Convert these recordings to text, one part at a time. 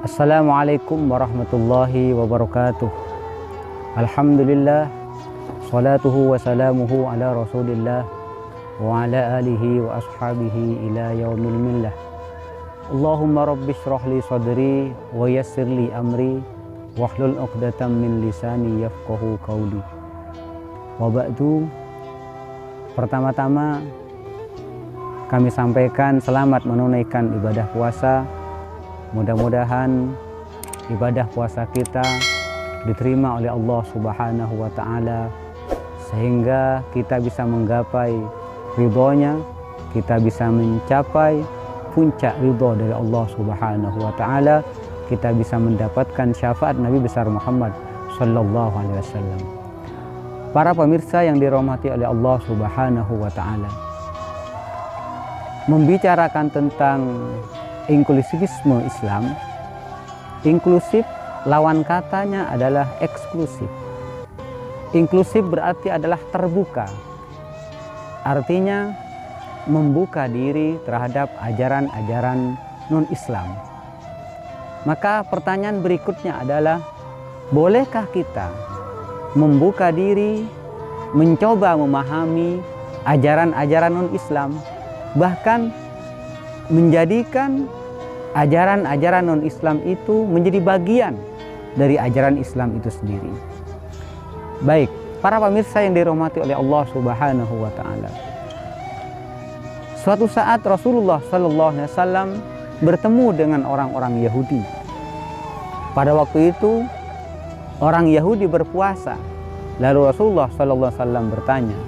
Assalamualaikum warahmatullahi wabarakatuh. Alhamdulillah, salatuhu wa salamuhu ala rasulillah wa ala alihi wa ashabihi ila yaumil millah. Allahumma rabbi shrah li sadri wa yassir li amri wahlul 'uqdatam min lisani yafqahu qawli. Wa ba'du, pertama-tama kami sampaikan selamat menunaikan ibadah puasa. Mudah-mudahan ibadah puasa kita diterima oleh Allah Subhanahu wa Ta'ala, sehingga kita bisa menggapai ridhonya, kita bisa mencapai puncak ridho dari Allah Subhanahu wa Ta'ala, kita bisa mendapatkan syafaat Nabi besar Muhammad Sallallahu Alaihi Wasallam. Para pemirsa yang dirahmati oleh Allah Subhanahu wa Ta'ala, membicarakan tentang inklusivisme Islam, inklusif lawan katanya adalah eksklusif. Inklusif berarti adalah terbuka, artinya membuka diri terhadap ajaran-ajaran non-Islam. Maka pertanyaan berikutnya adalah, bolehkah kita membuka diri, mencoba memahami ajaran-ajaran non-Islam, bahkan menjadikan ajaran-ajaran non-Islam itu menjadi bagian dari ajaran Islam itu sendiri. Baik, para pemirsa yang dirahmati oleh Allah Subhanahu wa Ta'ala, suatu saat Rasulullah Sallallahu Alaihi Wasallam bertemu dengan orang-orang Yahudi. Pada waktu itu orang Yahudi berpuasa. Lalu Rasulullah Sallallahu Alaihi Wasallam bertanya,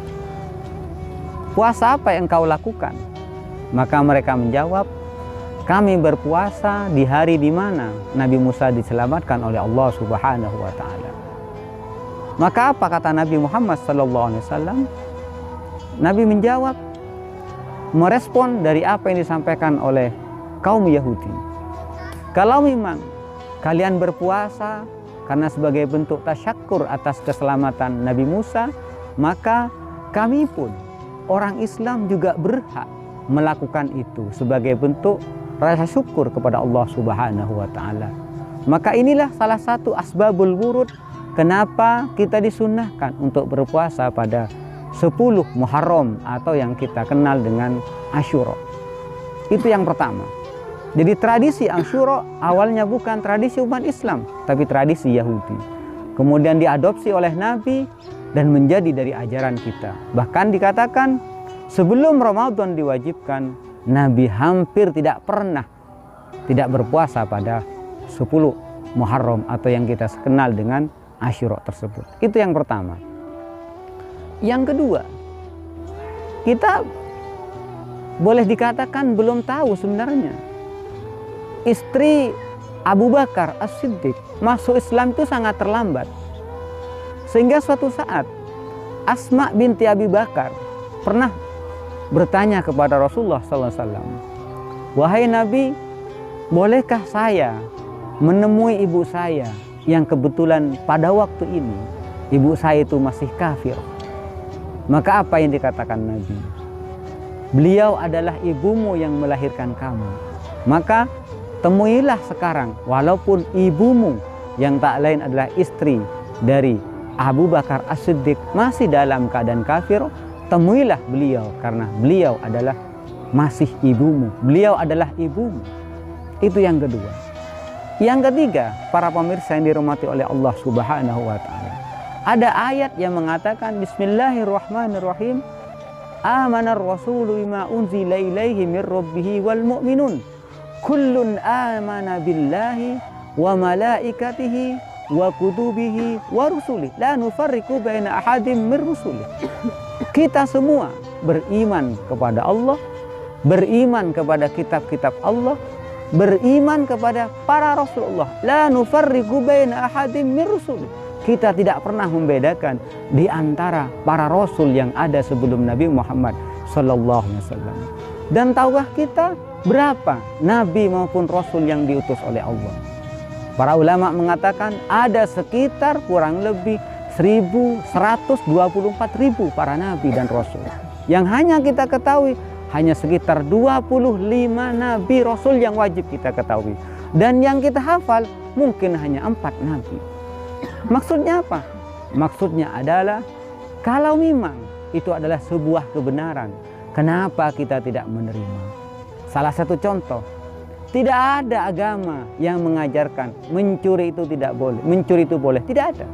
"Puasa apa yang kau lakukan?" Maka mereka menjawab, "Kami berpuasa di hari di mana Nabi Musa diselamatkan oleh Allah Subhanahu wa Ta'ala." Maka apa kata Nabi Muhammad SAW? Nabi menjawab, merespon dari apa yang disampaikan oleh kaum Yahudi. Kalau memang kalian berpuasa karena sebagai bentuk tasyakur atas keselamatan Nabi Musa, maka kami pun orang Islam juga berhak melakukan itu sebagai bentuk rasa syukur kepada Allah Subhanahu wa Ta'ala. Maka inilah salah satu asbabul wurud kenapa kita disunnahkan untuk berpuasa pada 10 Muharram atau yang kita kenal dengan Asyura. Itu yang pertama. Jadi tradisi Asyura awalnya bukan tradisi umat Islam, tapi tradisi Yahudi. Kemudian diadopsi oleh Nabi dan menjadi dari ajaran kita. Bahkan dikatakan sebelum Ramadan diwajibkan, Nabi hampir tidak pernah tidak berpuasa pada 10 Muharram atau yang kita kenal dengan Asyura tersebut. Itu yang pertama. Yang kedua, kita boleh dikatakan belum tahu sebenarnya istri Abu Bakar As-Siddiq masuk Islam itu sangat terlambat. Sehingga suatu saat Asma binti Abi Bakar pernah bertanya kepada Rasulullah SAW, "Wahai Nabi, bolehkah saya menemui ibu saya yang kebetulan pada waktu ini ibu saya itu masih kafir?" Maka apa yang dikatakan Nabi? "Beliau adalah ibumu yang melahirkan kamu. Maka temuilah sekarang, walaupun ibumu yang tak lain adalah istri dari Abu Bakar As-Siddiq masih dalam keadaan kafir, temuilah beliau karena beliau adalah masih ibumu. Beliau adalah ibumu." Itu yang kedua. Yang ketiga, para pemirsa yang dirahmati oleh Allah Subhanahu wa Ta'ala, ada ayat yang mengatakan Bismillahirrahmanirrahim, "Amanar rasulu bima unzila ilaihi mir rabbih wal mu'minun kullun amana billahi wa malaikatihi wa kutubihi wa rusulih la nufarriqu baina ahadim mir rusulih." Kita semua beriman kepada Allah, beriman kepada kitab-kitab Allah, beriman kepada para Rasulullah. La nufarriqu baina ahadim min rusulih. Kita tidak pernah membedakan di antara para rasul yang ada sebelum Nabi Muhammad sallallahu alaihi wasallam. Dan tahukah kita berapa nabi maupun rasul yang diutus oleh Allah? Para ulama mengatakan ada sekitar kurang lebih 124.000 para nabi dan rasul. Yang hanya kita ketahui hanya sekitar 25 nabi rasul yang wajib kita ketahui. Dan yang kita hafal mungkin hanya 4 nabi. Maksudnya apa? Maksudnya adalah kalau memang itu adalah sebuah kebenaran, kenapa kita tidak menerima? Salah satu contoh, tidak ada agama yang mengajarkan mencuri itu tidak boleh, mencuri itu boleh. Tidak ada.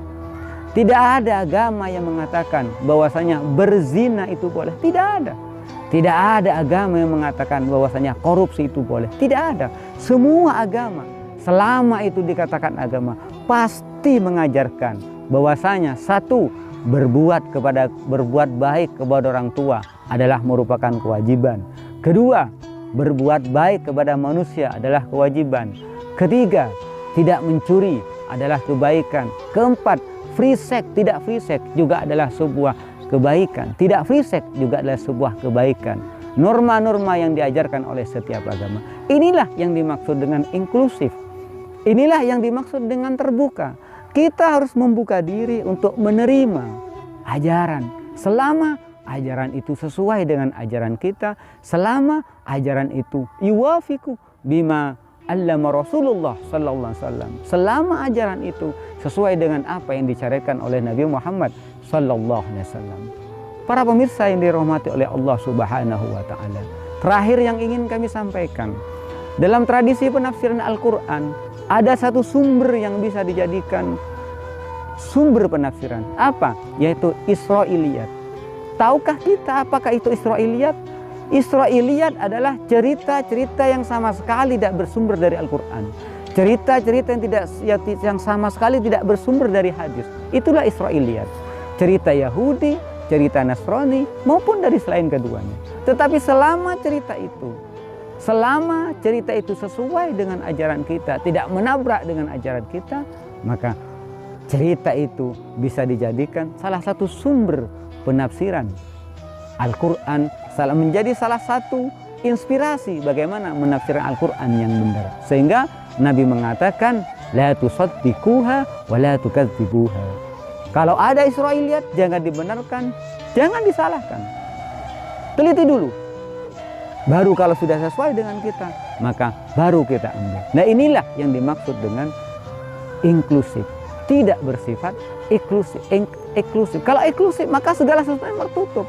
Tidak ada agama yang mengatakan bahwasanya berzina itu boleh. Tidak ada. Tidak ada agama yang mengatakan bahwasanya korupsi itu boleh. Tidak ada. Semua agama, selama itu dikatakan agama, pasti mengajarkan bahwasanya satu, berbuat baik kepada orang tua adalah merupakan kewajiban. Kedua, berbuat baik kepada manusia adalah kewajiban. Ketiga, tidak mencuri adalah kebaikan. Keempat, free sex, tidak free sex juga adalah sebuah kebaikan. Tidak free sex juga adalah sebuah kebaikan. Norma-norma yang diajarkan oleh setiap agama. Inilah yang dimaksud dengan inklusif. Inilah yang dimaksud dengan terbuka. Kita harus membuka diri untuk menerima ajaran. Selama ajaran itu sesuai dengan ajaran kita, selama ajaran itu yuwafiqu bima allama Rasulullah sallallahu alaihi wasallam, selama ajaran itu sesuai dengan apa yang disyariatkan oleh Nabi Muhammad sallallahu alaihi wasallam. Para pemirsa yang dirahmati oleh Allah Subhanahu wa taala, terakhir yang ingin kami sampaikan, dalam tradisi penafsiran Al-Qur'an ada satu sumber yang bisa dijadikan sumber penafsiran. Apa? Yaitu Israiliyat. Tahukah kita apakah itu Israiliyat? Israiliyat adalah cerita-cerita yang sama sekali tidak bersumber dari Al-Quran. Cerita-cerita yang sama sekali tidak bersumber dari hadis. Itulah Israiliyat. Cerita Yahudi, cerita Nasrani, maupun dari selain keduanya. Tetapi selama cerita itu sesuai dengan ajaran kita, tidak menabrak dengan ajaran kita, maka cerita itu bisa dijadikan salah satu sumber penafsiran Al-Quran, menjadi salah satu inspirasi bagaimana menafsirkan Al-Quran yang benar. Sehingga Nabi mengatakan, la tusaddiquha wa la tukadzibuha. Kalau ada Israiliyat, jangan dibenarkan, jangan disalahkan. Teliti dulu. Baru kalau sudah sesuai dengan kita, maka baru kita ambil. Nah, inilah yang dimaksud dengan inklusif. Tidak bersifat eksklusif. Kalau eksklusif, maka segala sesuatu tertutup.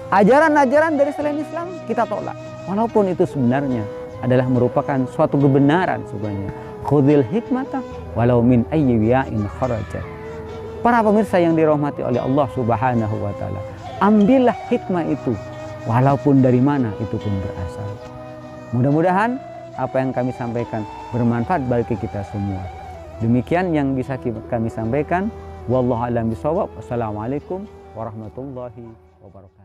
Ajaran-ajaran dari selain Islam kita tolak, walaupun itu sebenarnya adalah merupakan suatu kebenaran sebenarnya. Khudhil hikmata walau min ayyi wi'in kharajat. Para pemirsa yang dirahmati oleh Allah Subhanahu wa taala, ambillah hikmah itu walaupun dari mana itu pun berasal. Mudah-mudahan apa yang kami sampaikan bermanfaat bagi kita semua. Demikian yang bisa kami sampaikan. Wallahu a'lam bishawab. Wassalamualaikum warahmatullahi wabarakatuh.